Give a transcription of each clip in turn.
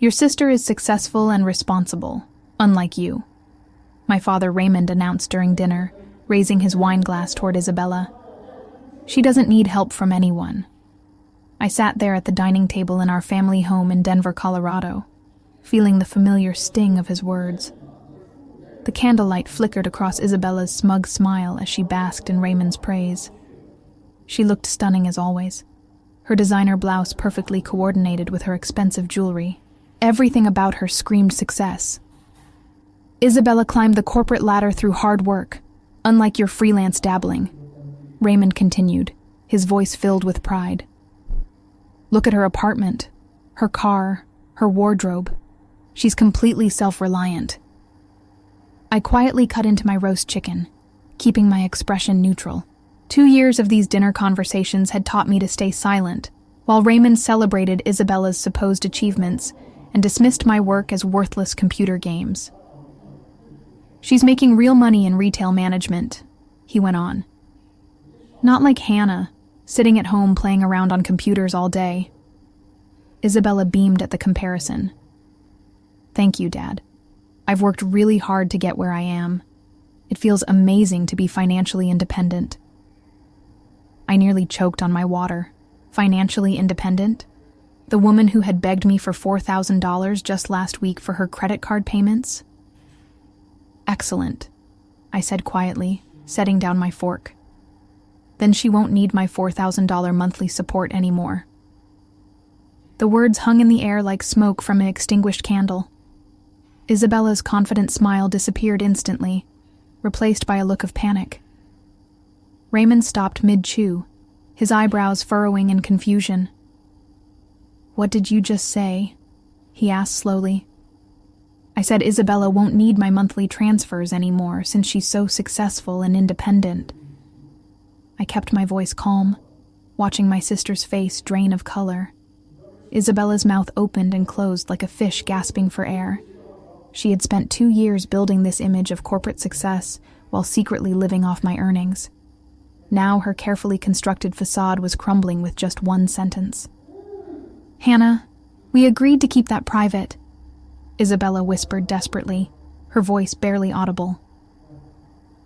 Your sister is successful and responsible, unlike you," my father Raymond announced during dinner, raising his wine glass toward Isabella. "She doesn't need help from anyone." I sat there at the dining table in our family home in Denver, Colorado, feeling the familiar sting of his words. The candlelight flickered across Isabella's smug smile as she basked in Raymond's praise. She looked stunning as always, her designer blouse perfectly coordinated with her expensive jewelry. Everything about her screamed success. "Isabella climbed the corporate ladder through hard work, unlike your freelance dabbling," Raymond continued, his voice filled with pride. "Look at her apartment, her car, her wardrobe. She's completely self-reliant." I quietly cut into my roast chicken, keeping my expression neutral. 2 years of these dinner conversations had taught me to stay silent, while Raymond celebrated Isabella's supposed achievements and dismissed my work as worthless computer games. "She's making real money in retail management," he went on. "Not like Hannah, sitting at home playing around on computers all day." Isabella beamed at the comparison. "Thank you, Dad. I've worked really hard to get where I am. It feels amazing to be financially independent." I nearly choked on my water. Financially independent? The woman who had begged me for $4,000 just last week for her credit card payments? "Excellent," I said quietly, setting down my fork. "Then she won't need my $4,000 monthly support anymore." The words hung in the air like smoke from an extinguished candle. Isabella's confident smile disappeared instantly, replaced by a look of panic. Raymond stopped mid-chew, his eyebrows furrowing in confusion. "What did you just say?" he asked slowly. "I said Isabella won't need my monthly transfers anymore since she's so successful and independent." I kept my voice calm, watching my sister's face drain of color. Isabella's mouth opened and closed like a fish gasping for air. She had spent 2 years building this image of corporate success while secretly living off my earnings. Now her carefully constructed facade was crumbling with just one sentence. "Hannah, we agreed to keep that private," Isabella whispered desperately, her voice barely audible.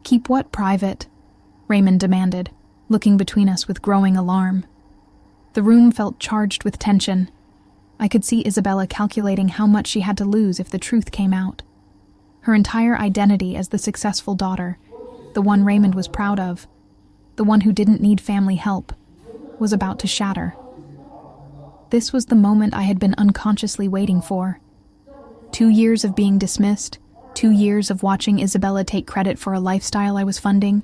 "Keep what private?" Raymond demanded, looking between us with growing alarm. The room felt charged with tension. I could see Isabella calculating how much she had to lose if the truth came out. Her entire identity as the successful daughter, the one Raymond was proud of, the one who didn't need family help, was about to shatter. This was the moment I had been unconsciously waiting for. 2 years of being dismissed, 2 years of watching Isabella take credit for a lifestyle I was funding,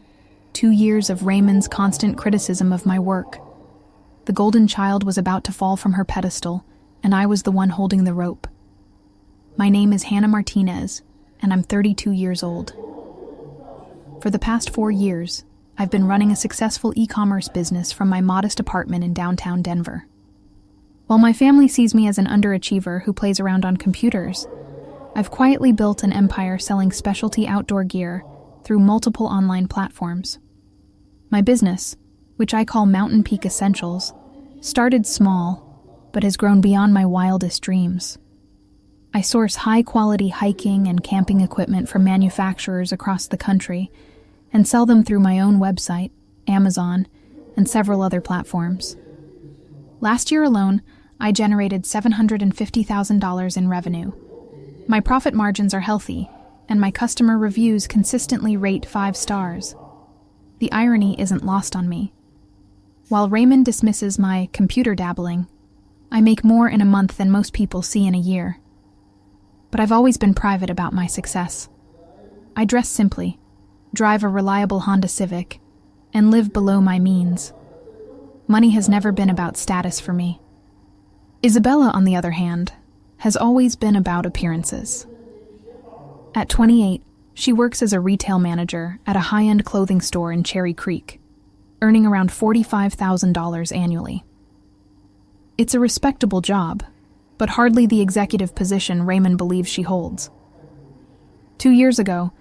2 years of Raymond's constant criticism of my work. The golden child was about to fall from her pedestal, and I was the one holding the rope. My name is Hannah Martinez, and I'm 32 years old. For the past 4 years, I've been running a successful e-commerce business from my modest apartment in downtown Denver. While my family sees me as an underachiever who plays around on computers, I've quietly built an empire selling specialty outdoor gear through multiple online platforms. My business, which I call Mountain Peak Essentials, started small, but has grown beyond my wildest dreams. I source high-quality hiking and camping equipment from manufacturers across the country and sell them through my own website, Amazon, and several other platforms. Last year alone, I generated $750,000 in revenue. My profit margins are healthy, and my customer reviews consistently rate 5 stars. The irony isn't lost on me. While Raymond dismisses my computer dabbling, I make more in a month than most people see in a year. But I've always been private about my success. I dress simply, drive a reliable Honda Civic, and live below my means. Money has never been about status for me. Isabella, on the other hand, has always been about appearances. At 28, she works as a retail manager at a high-end clothing store in Cherry Creek, earning around $45,000 annually. It's a respectable job, but hardly the executive position Raymond believes she holds. 2 years ago,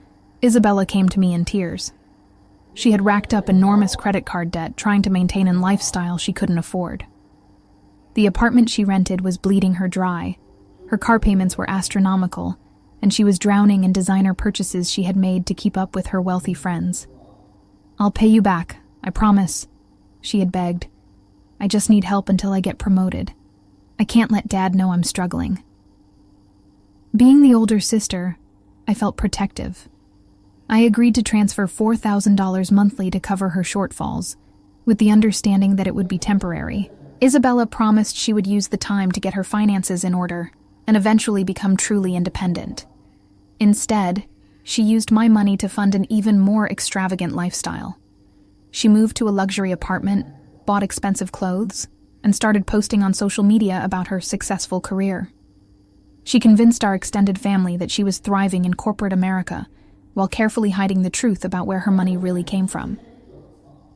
Isabella came to me in tears. She had racked up enormous credit card debt trying to maintain a lifestyle she couldn't afford. The apartment she rented was bleeding her dry, Her car payments were astronomical, and she was drowning in designer purchases she had made to keep up with her wealthy friends. "I'll pay you back, I promise," she had begged. "I just need help until I get promoted. I can't let Dad know I'm struggling." Being the older sister, I felt protective. I agreed to transfer $4,000 monthly to cover her shortfalls, with the understanding that it would be temporary. Isabella promised she would use the time to get her finances in order and eventually become truly independent. Instead, she used my money to fund an even more extravagant lifestyle. She moved to a luxury apartment, bought expensive clothes, and started posting on social media about her successful career. She convinced our extended family that she was thriving in corporate America while carefully hiding the truth about where her money really came from.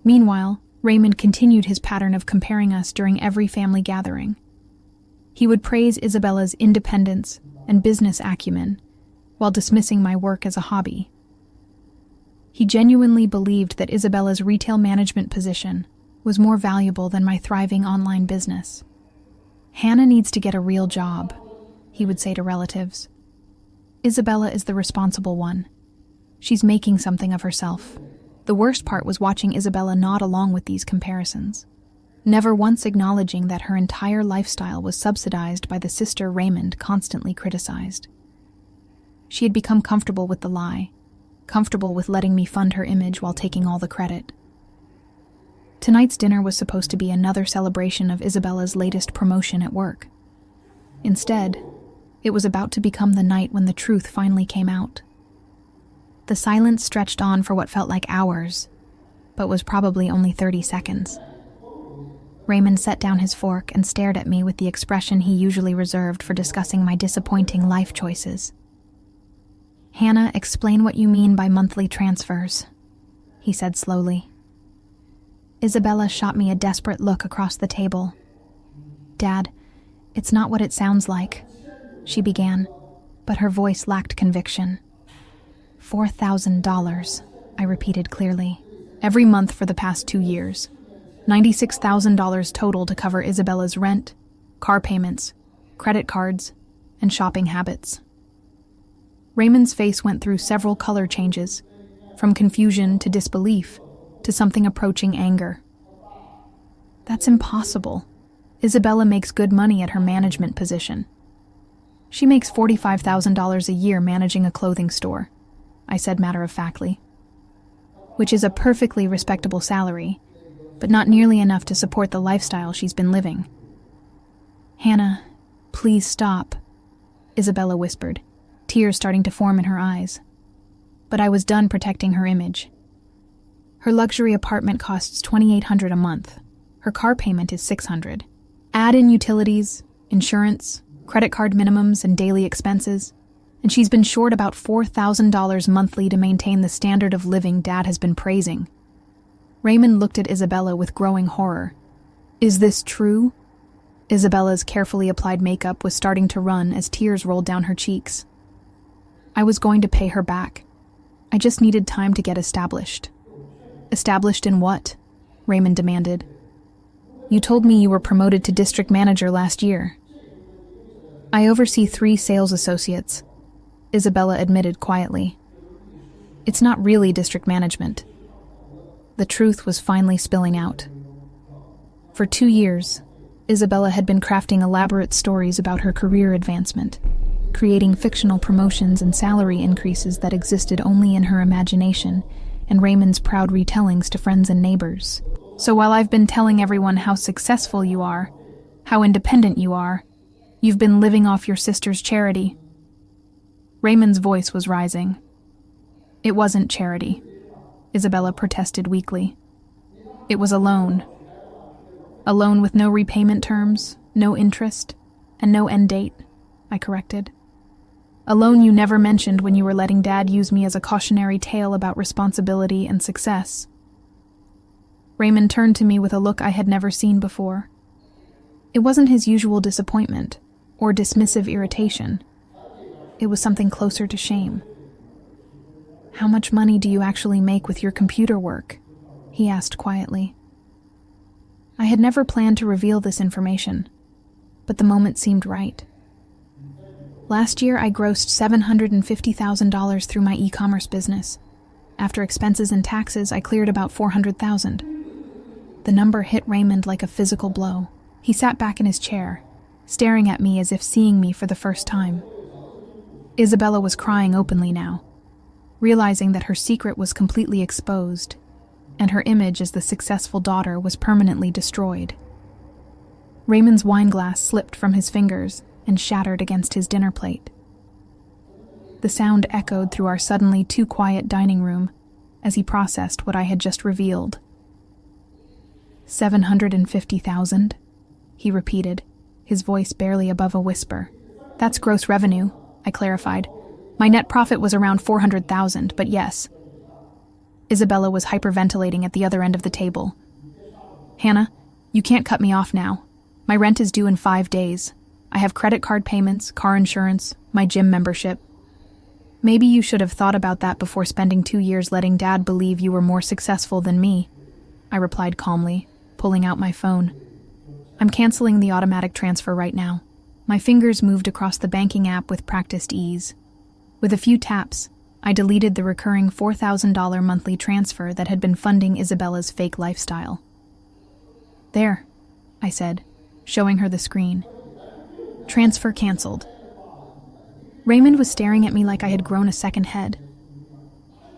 Meanwhile, Raymond continued his pattern of comparing us during every family gathering. He would praise Isabella's independence and business acumen while dismissing my work as a hobby. He genuinely believed that Isabella's retail management position was more valuable than my thriving online business. "Hannah needs to get a real job," he would say to relatives. "Isabella is the responsible one. She's making something of herself." The worst part was watching Isabella nod along with these comparisons, never once acknowledging that her entire lifestyle was subsidized by the sister Raymond constantly criticized. She had become comfortable with the lie, comfortable with letting me fund her image while taking all the credit. Tonight's dinner was supposed to be another celebration of Isabella's latest promotion at work. Instead, it was about to become the night when the truth finally came out. The silence stretched on for what felt like hours, but was probably only 30 seconds. Raymond set down his fork and stared at me with the expression he usually reserved for discussing my disappointing life choices. "Hannah, explain what you mean by monthly transfers," he said slowly. Isabella shot me a desperate look across the table. "Dad, it's not what it sounds like," she began, but her voice lacked conviction. $4,000, I repeated clearly. "Every month for the past 2 years. $96,000 total to cover Isabella's rent, car payments, credit cards, and shopping habits." Raymond's face went through several color changes, from confusion to disbelief to something approaching anger. "That's impossible. Isabella makes good money at her management position. She makes $45,000 a year managing a clothing store," I said matter-of-factly. "Which is a perfectly respectable salary, but not nearly enough to support the lifestyle she's been living." "Hannah, please stop," Isabella whispered, tears starting to form in her eyes. But I was done protecting her image. Her luxury apartment costs $2,800 a month. Her car payment is $600. Add in utilities, insurance, credit card minimums, and daily expenses, and she's been short about $4,000 monthly to maintain the standard of living Dad has been praising. Raymond looked at Isabella with growing horror. "Is this true?" Isabella's carefully applied makeup was starting to run as tears rolled down her cheeks. "I was going to pay her back. I just needed time to get established." "Established in what?" Raymond demanded. "You told me you were promoted to district manager last year." "I oversee 3 sales associates," Isabella admitted quietly. "It's not really district management." The truth was finally spilling out. For 2 years, Isabella had been crafting elaborate stories about her career advancement, creating fictional promotions and salary increases that existed only in her imagination and Raymond's proud retellings to friends and neighbors. "So while I've been telling everyone how successful you are, how independent you are, you've been living off your sister's charity." Raymond's voice was rising. "It wasn't charity," Isabella protested weakly. "It was a loan. A loan with no repayment terms, no interest, and no end date," I corrected. "A loan you never mentioned when you were letting Dad use me as a cautionary tale about responsibility and success." Raymond turned to me with a look I had never seen before. It wasn't his usual disappointment or dismissive irritation. It was something closer to shame. "How much money do you actually make with your computer work?" he asked quietly. I had never planned to reveal this information, but the moment seemed right. Last year, I grossed $750,000 through my e-commerce business. After expenses and taxes, I cleared about $400,000. The number hit Raymond like a physical blow. He sat back in his chair, staring at me as if seeing me for the first time. Isabella was crying openly now, realizing that her secret was completely exposed, and her image as the successful daughter was permanently destroyed. Raymond's wineglass slipped from his fingers and shattered against his dinner plate. The sound echoed through our suddenly too quiet dining room as he processed what I had just revealed. 750,000, he repeated, his voice barely above a whisper. That's gross revenue, I clarified. My net profit was around 400,000, but yes. Isabella was hyperventilating at the other end of the table. Hannah, you can't cut me off now. My rent is due in 5 days. I have credit card payments, car insurance, my gym membership. Maybe you should have thought about that before spending 2 years letting Dad believe you were more successful than me, I replied calmly, pulling out my phone. I'm canceling the automatic transfer right now. My fingers moved across the banking app with practiced ease. With a few taps, I deleted the recurring $4,000 monthly transfer that had been funding Isabella's fake lifestyle. There, I said, showing her the screen. Transfer canceled. Raymond was staring at me like I had grown a second head.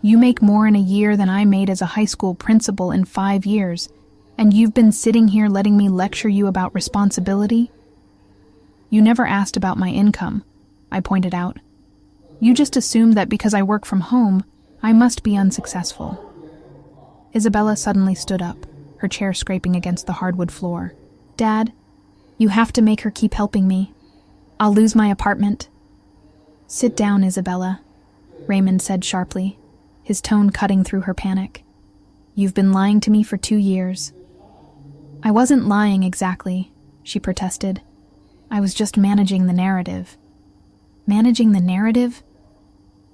You make more in a year than I made as a high school principal in 5 years, and you've been sitting here letting me lecture you about responsibility? You never asked about my income, I pointed out. You just assumed that because I work from home, I must be unsuccessful. Isabella suddenly stood up, her chair scraping against the hardwood floor. Dad, you have to make her keep helping me. I'll lose my apartment. Sit down, Isabella, Raymond said sharply, his tone cutting through her panic. You've been lying to me for 2 years. I wasn't lying exactly, she protested. I was just managing the narrative. Managing the narrative?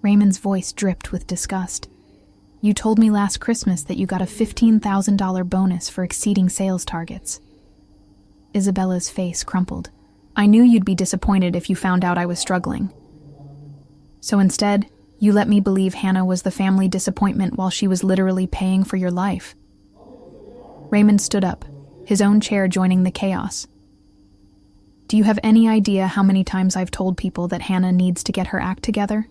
Raymond's voice dripped with disgust. You told me last Christmas that you got a $15,000 bonus for exceeding sales targets. Isabella's face crumpled. I knew you'd be disappointed if you found out I was struggling. So instead, you let me believe Hannah was the family disappointment while she was literally paying for your life. Raymond stood up, his own chair joining the chaos. Do you have any idea how many times I've told people that Hannah needs to get her act together?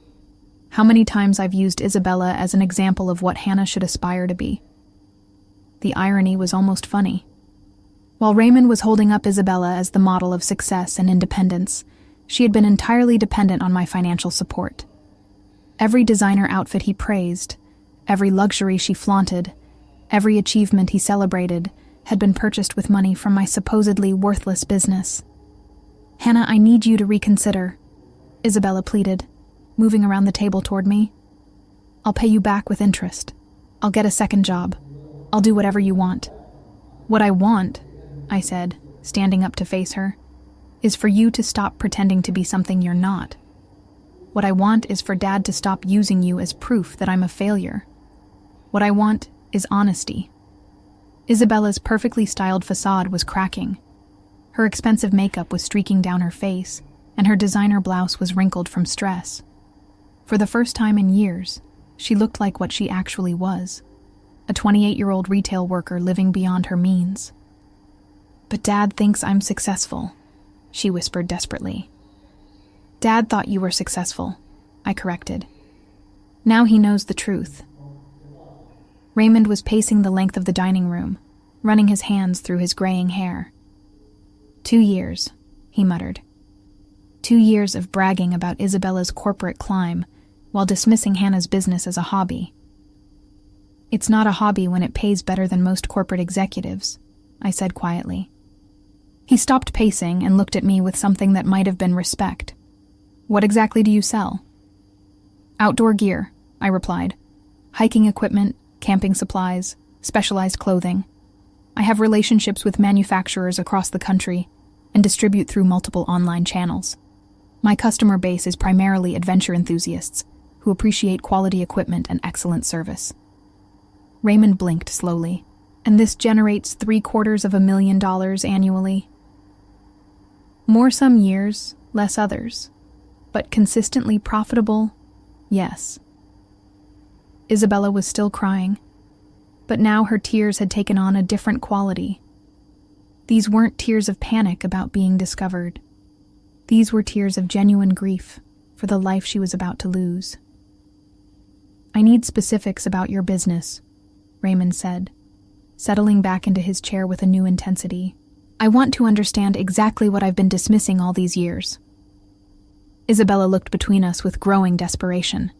How many times I've used Isabella as an example of what Hannah should aspire to be? The irony was almost funny. While Raymond was holding up Isabella as the model of success and independence, she had been entirely dependent on my financial support. Every designer outfit he praised, every luxury she flaunted, every achievement he celebrated had been purchased with money from my supposedly worthless business. Hannah, I need you to reconsider, Isabella pleaded, moving around the table toward me. I'll pay you back with interest. I'll get a second job. I'll do whatever you want. What I want, I said, standing up to face her, is for you to stop pretending to be something you're not. What I want is for Dad to stop using you as proof that I'm a failure. What I want is honesty. Isabella's perfectly styled facade was cracking. Her expensive makeup was streaking down her face, and her designer blouse was wrinkled from stress. For the first time in years, she looked like what she actually was, a 28-year-old retail worker living beyond her means. But Dad thinks I'm successful, she whispered desperately. Dad thought you were successful, I corrected. Now he knows the truth. Raymond was pacing the length of the dining room, running his hands through his graying hair. 2 years, he muttered. 2 years of bragging about Isabella's corporate climb while dismissing Hannah's business as a hobby. It's not a hobby when it pays better than most corporate executives, I said quietly. He stopped pacing and looked at me with something that might have been respect. What exactly do you sell? Outdoor gear, I replied. Hiking equipment, camping supplies, specialized clothing. I have relationships with manufacturers across the country and distribute through multiple online channels. My customer base is primarily adventure enthusiasts who appreciate quality equipment and excellent service. Raymond blinked slowly. And this generates $750,000 annually. More some years, less others. But consistently profitable? Yes. Isabella was still crying, but now her tears had taken on a different quality. These weren't tears of panic about being discovered. These were tears of genuine grief for the life she was about to lose. "I need specifics about your business," Raymond said, settling back into his chair with a new intensity. "I want to understand exactly what I've been dismissing all these years." Isabella looked between us with growing desperation.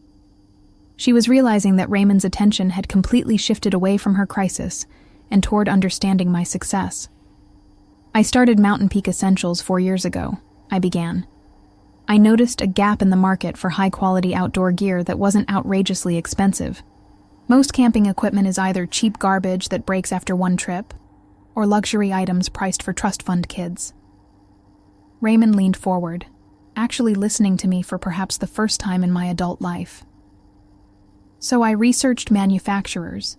She was realizing that Raymond's attention had completely shifted away from her crisis and toward understanding my success. "I started Mountain Peak Essentials 4 years ago," I began. "I noticed a gap in the market for high-quality outdoor gear that wasn't outrageously expensive. Most camping equipment is either cheap garbage that breaks after one trip, or luxury items priced for trust fund kids." Raymond leaned forward, actually listening to me for perhaps the first time in my adult life. "So I researched manufacturers,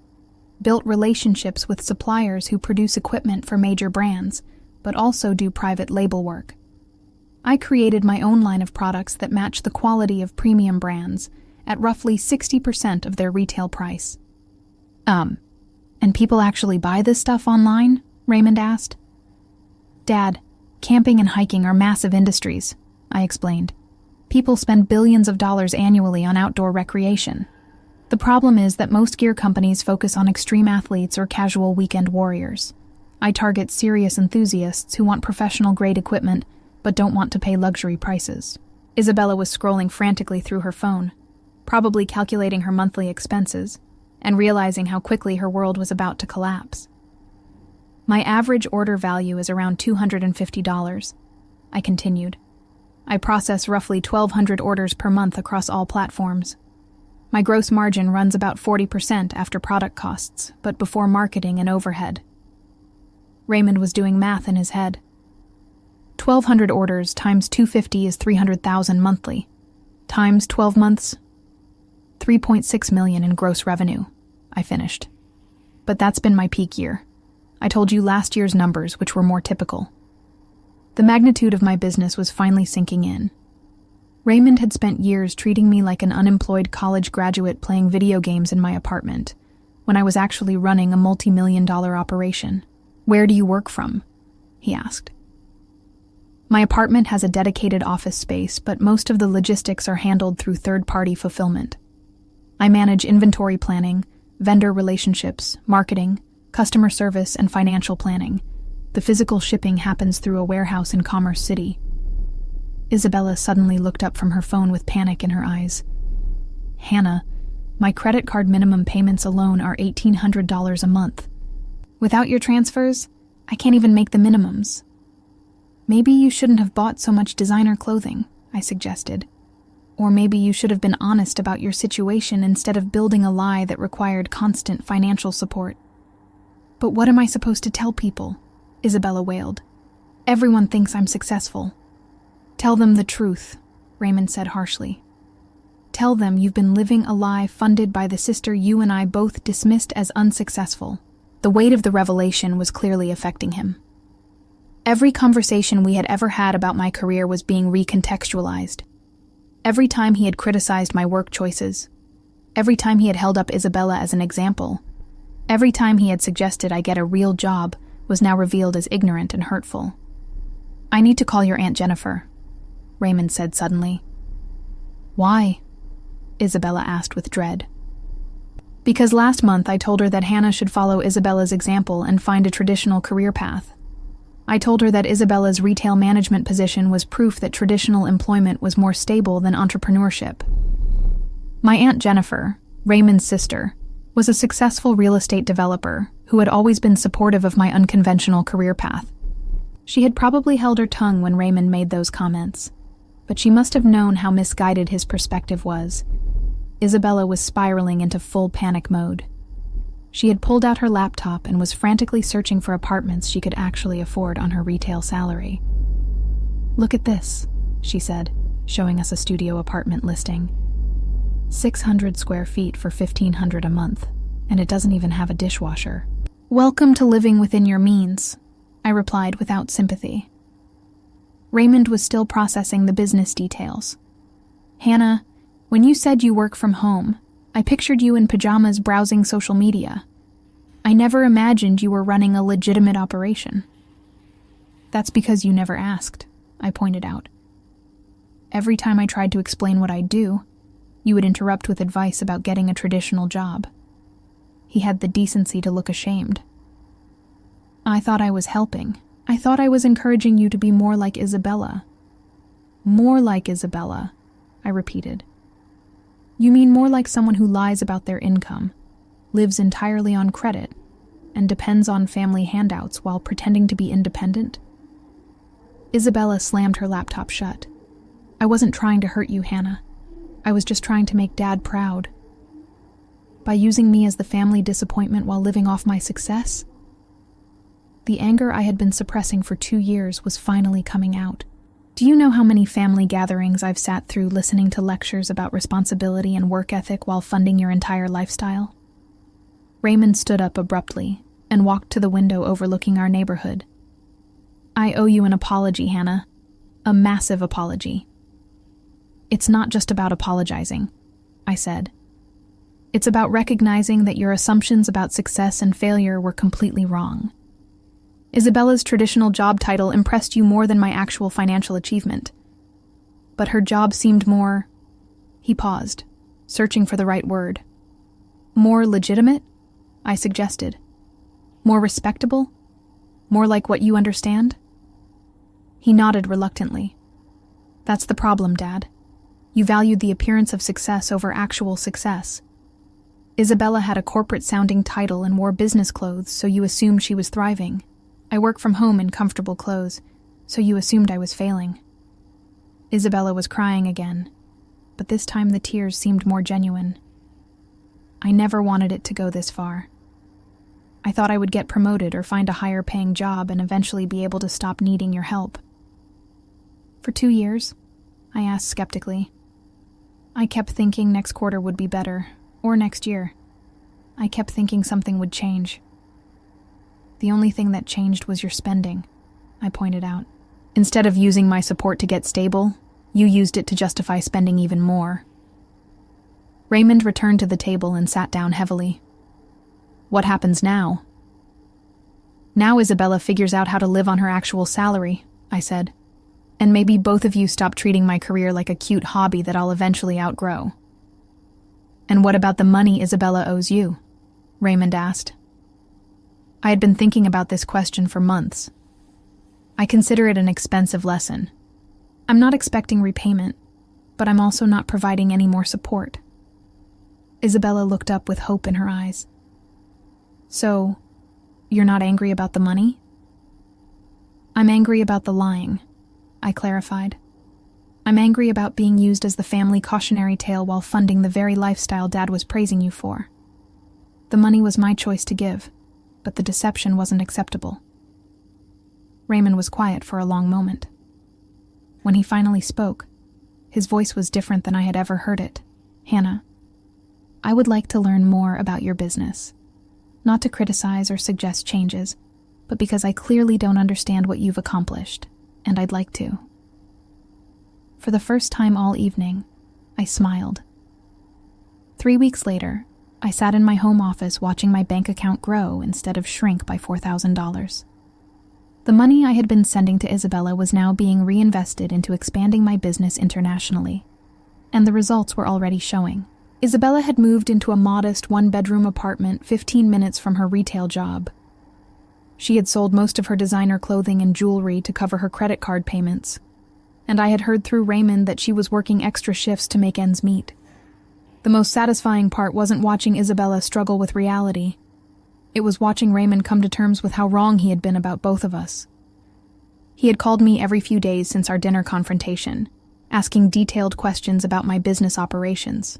built relationships with suppliers who produce equipment for major brands, but also do private label work. I created my own line of products that match the quality of premium brands at roughly 60% of their retail price." And people actually buy this stuff online?" Raymond asked. "Dad, camping and hiking are massive industries," I explained. "People spend billions of dollars annually on outdoor recreation. The problem is that most gear companies focus on extreme athletes or casual weekend warriors. I target serious enthusiasts who want professional-grade equipment but don't want to pay luxury prices." Isabella was scrolling frantically through her phone, probably calculating her monthly expenses, and realizing how quickly her world was about to collapse. "My average order value is around $250, I continued. "I process roughly 1,200 orders per month across all platforms. My gross margin runs about 40% after product costs, but before marketing and overhead." Raymond was doing math in his head. 1,200 orders times 250 is 300,000 monthly. Times 12 months, 3.6 million in gross revenue, I finished. "But that's been my peak year. I told you last year's numbers, which were more typical." The magnitude of my business was finally sinking in. Raymond had spent years treating me like an unemployed college graduate playing video games in my apartment, when I was actually running a multi-million-dollar operation. "Where do you work from?" he asked. "My apartment has a dedicated office space, but most of the logistics are handled through third-party fulfillment. I manage inventory planning, vendor relationships, marketing, customer service, and financial planning. The physical shipping happens through a warehouse in Commerce City." Isabella suddenly looked up from her phone with panic in her eyes. "Hannah, my credit card minimum payments alone are $1,800 a month. Without your transfers, I can't even make the minimums." "Maybe you shouldn't have bought so much designer clothing," I suggested. "Or maybe you should have been honest about your situation instead of building a lie that required constant financial support." "But what am I supposed to tell people?" Isabella wailed. "Everyone thinks I'm successful." "Tell them the truth," Raymond said harshly. "Tell them you've been living a lie funded by the sister you and I both dismissed as unsuccessful." The weight of the revelation was clearly affecting him. Every conversation we had ever had about my career was being recontextualized. Every time he had criticized my work choices, every time he had held up Isabella as an example, every time he had suggested I get a real job was now revealed as ignorant and hurtful. "I need to call your Aunt Jennifer," Raymond said suddenly. "Why?" Isabella asked with dread. "Because last month I told her that Hannah should follow Isabella's example and find a traditional career path. I told her that Isabella's retail management position was proof that traditional employment was more stable than entrepreneurship. My Aunt Jennifer, Raymond's sister, was a successful real estate developer who had always been supportive of my unconventional career path. She had probably held her tongue when Raymond made those comments, but she must have known how misguided his perspective was. Isabella was spiraling into full panic mode. She had pulled out her laptop and was frantically searching for apartments she could actually afford on her retail salary. "Look at this," she said, showing us a studio apartment listing. 600 square feet for $1,500 a month, and it doesn't even have a dishwasher. "Welcome to living within your means," I replied without sympathy. Raymond was still processing the business details, Hannah, when you said you work from home, I pictured you in pajamas browsing social media. I never imagined you were running a legitimate operation. That's because you never asked, I pointed out. Every time I tried to explain what I do, you would interrupt with advice about getting a traditional job. He had the decency to look ashamed. I thought I was helping. I thought I was encouraging you to be more like Isabella. More like Isabella, I repeated. You mean more like someone who lies about their income, lives entirely on credit, and depends on family handouts while pretending to be independent? Isabella slammed her laptop shut. I wasn't trying to hurt you, Hannah. I was just trying to make Dad proud. By using me as the family disappointment while living off my success? The anger I had been suppressing for 2 years was finally coming out. Do you know how many family gatherings I've sat through listening to lectures about responsibility and work ethic while funding your entire lifestyle? Raymond stood up abruptly and walked to the window overlooking our neighborhood. I owe you an apology, Hannah. A massive apology. It's not just about apologizing, I said. It's about recognizing that your assumptions about success and failure were completely wrong. Isabella's traditional job title impressed you more than my actual financial achievement. But her job seemed more... He paused, searching for the right word. More legitimate? I suggested. More respectable? More like what you understand? He nodded reluctantly. That's the problem, Dad. You valued the appearance of success over actual success. Isabella had a corporate-sounding title and wore business clothes, so you assumed she was thriving. I work from home in comfortable clothes, so you assumed I was failing. Isabella was crying again, but this time the tears seemed more genuine. I never wanted it to go this far. I thought I would get promoted or find a higher-paying job and eventually be able to stop needing your help. For 2 years? I asked skeptically. I kept thinking next quarter would be better, or next year. I kept thinking something would change. The only thing that changed was your spending, I pointed out. Instead of using my support to get stable, you used it to justify spending even more. Raymond returned to the table and sat down heavily. What happens now? Now Isabella figures out how to live on her actual salary, I said. And maybe both of you stop treating my career like a cute hobby that I'll eventually outgrow. And what about the money Isabella owes you? Raymond asked. I had been thinking about this question for months. I consider it an expensive lesson. I'm not expecting repayment, but I'm also not providing any more support. Isabella looked up with hope in her eyes. So, you're not angry about the money? I'm angry about the lying, I clarified. I'm angry about being used as the family cautionary tale while funding the very lifestyle Dad was praising you for. The money was my choice to give, but the deception wasn't acceptable. Raymond was quiet for a long moment. When he finally spoke, his voice was different than I had ever heard it. Hannah, I would like to learn more about your business. Not to criticize or suggest changes, but because I clearly don't understand what you've accomplished, and I'd like to. For the first time all evening, I smiled. 3 weeks later, I sat in my home office watching my bank account grow instead of shrink by $4,000. The money I had been sending to Isabella was now being reinvested into expanding my business internationally, and the results were already showing. Isabella had moved into a modest one-bedroom apartment 15 minutes from her retail job. She had sold most of her designer clothing and jewelry to cover her credit card payments, and I had heard through Raymond that she was working extra shifts to make ends meet. The most satisfying part wasn't watching Isabella struggle with reality. It was watching Raymond come to terms with how wrong he had been about both of us. He had called me every few days since our dinner confrontation, asking detailed questions about my business operations.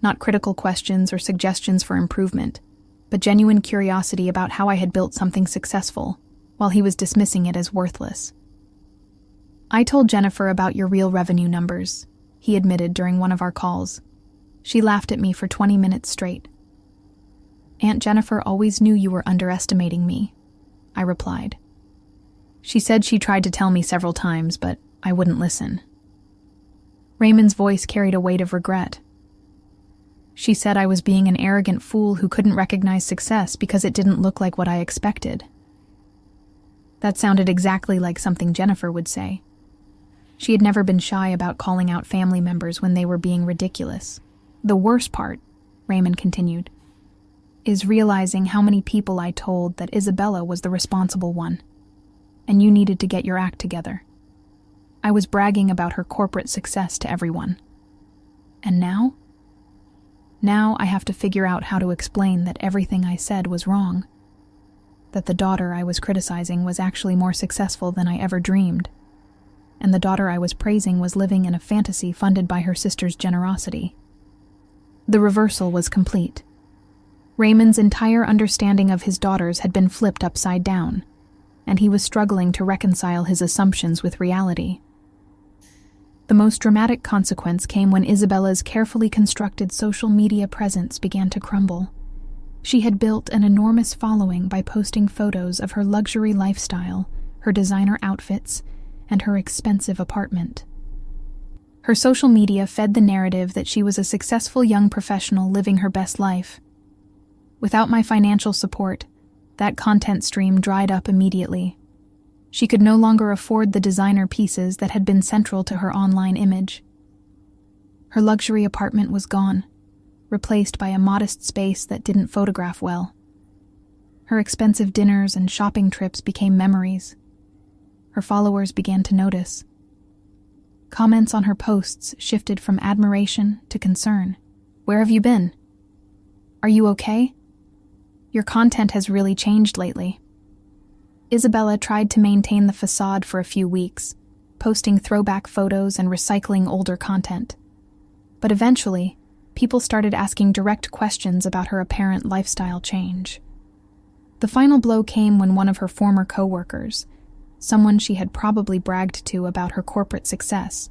Not critical questions or suggestions for improvement, but genuine curiosity about how I had built something successful, while he was dismissing it as worthless. I told Jennifer about your real revenue numbers, he admitted during one of our calls. She laughed at me for 20 minutes straight. Aunt Jennifer always knew you were underestimating me, I replied. She said she tried to tell me several times, but I wouldn't listen. Raymond's voice carried a weight of regret. She said I was being an arrogant fool who couldn't recognize success because it didn't look like what I expected. That sounded exactly like something Jennifer would say. She had never been shy about calling out family members when they were being ridiculous. The worst part, Raymond continued, is realizing how many people I told that Isabella was the responsible one, and you needed to get your act together. I was bragging about her corporate success to everyone. And now? Now I have to figure out how to explain that everything I said was wrong. That the daughter I was criticizing was actually more successful than I ever dreamed. And the daughter I was praising was living in a fantasy funded by her sister's generosity. The reversal was complete. Raymond's entire understanding of his daughters had been flipped upside down, and he was struggling to reconcile his assumptions with reality. The most dramatic consequence came when Isabella's carefully constructed social media presence began to crumble. She had built an enormous following by posting photos of her luxury lifestyle, her designer outfits, and her expensive apartment. Her social media fed the narrative that she was a successful young professional living her best life. Without my financial support, that content stream dried up immediately. She could no longer afford the designer pieces that had been central to her online image. Her luxury apartment was gone, replaced by a modest space that didn't photograph well. Her expensive dinners and shopping trips became memories. Her followers began to notice. Comments on her posts shifted from admiration to concern. "Where have you been? Are you okay? Your content has really changed lately." Isabella tried to maintain the facade for a few weeks, posting throwback photos and recycling older content. But eventually, people started asking direct questions about her apparent lifestyle change. The final blow came when one of her former co-workers, someone she had probably bragged to about her corporate success,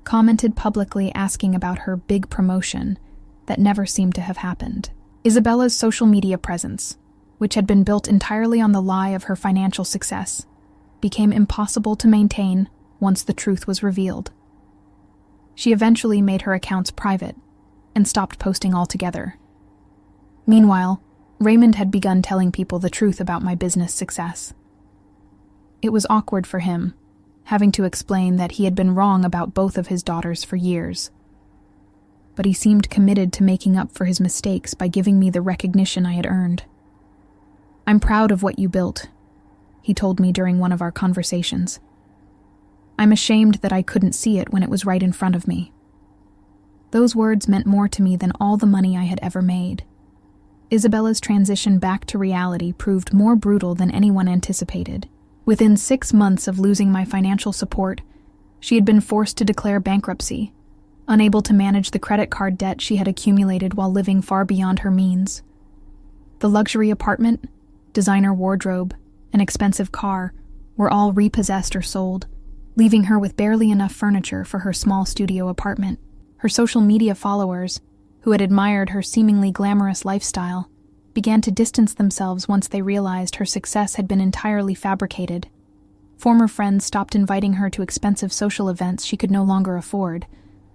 commented publicly asking about her big promotion that never seemed to have happened. Isabella's social media presence, which had been built entirely on the lie of her financial success, became impossible to maintain once the truth was revealed. She eventually made her accounts private and stopped posting altogether. Meanwhile, Raymond had begun telling people the truth about my business success. It was awkward for him, having to explain that he had been wrong about both of his daughters for years. But he seemed committed to making up for his mistakes by giving me the recognition I had earned. "I'm proud of what you built," he told me during one of our conversations. "I'm ashamed that I couldn't see it when it was right in front of me." Those words meant more to me than all the money I had ever made. Isabella's transition back to reality proved more brutal than anyone anticipated. Within 6 months of losing my financial support, she had been forced to declare bankruptcy, unable to manage the credit card debt she had accumulated while living far beyond her means. The luxury apartment, designer wardrobe, and expensive car were all repossessed or sold, leaving her with barely enough furniture for her small studio apartment. Her social media followers, who had admired her seemingly glamorous lifestyle, began to distance themselves once they realized her success had been entirely fabricated. Former friends stopped inviting her to expensive social events she could no longer afford,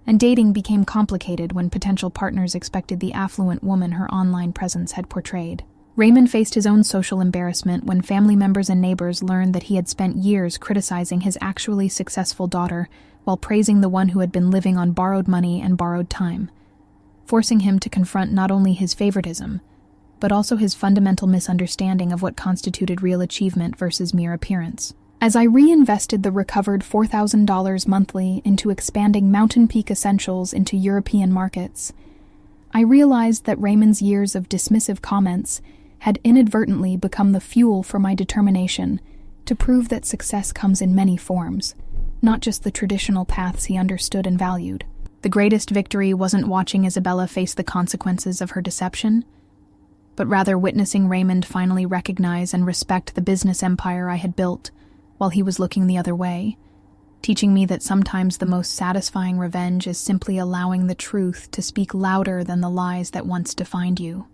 and dating became complicated when potential partners expected the affluent woman her online presence had portrayed. Raymond faced his own social embarrassment when family members and neighbors learned that he had spent years criticizing his actually successful daughter while praising the one who had been living on borrowed money and borrowed time, forcing him to confront not only his favoritism, but also his fundamental misunderstanding of what constituted real achievement versus mere appearance. As I reinvested the recovered $4,000 monthly into expanding Mountain Peak Essentials into European markets, I realized that Raymond's years of dismissive comments had inadvertently become the fuel for my determination to prove that success comes in many forms, not just the traditional paths he understood and valued. The greatest victory wasn't watching Isabella face the consequences of her deception, but rather witnessing Raymond finally recognize and respect the business empire I had built while he was looking the other way, teaching me that sometimes the most satisfying revenge is simply allowing the truth to speak louder than the lies that once defined you.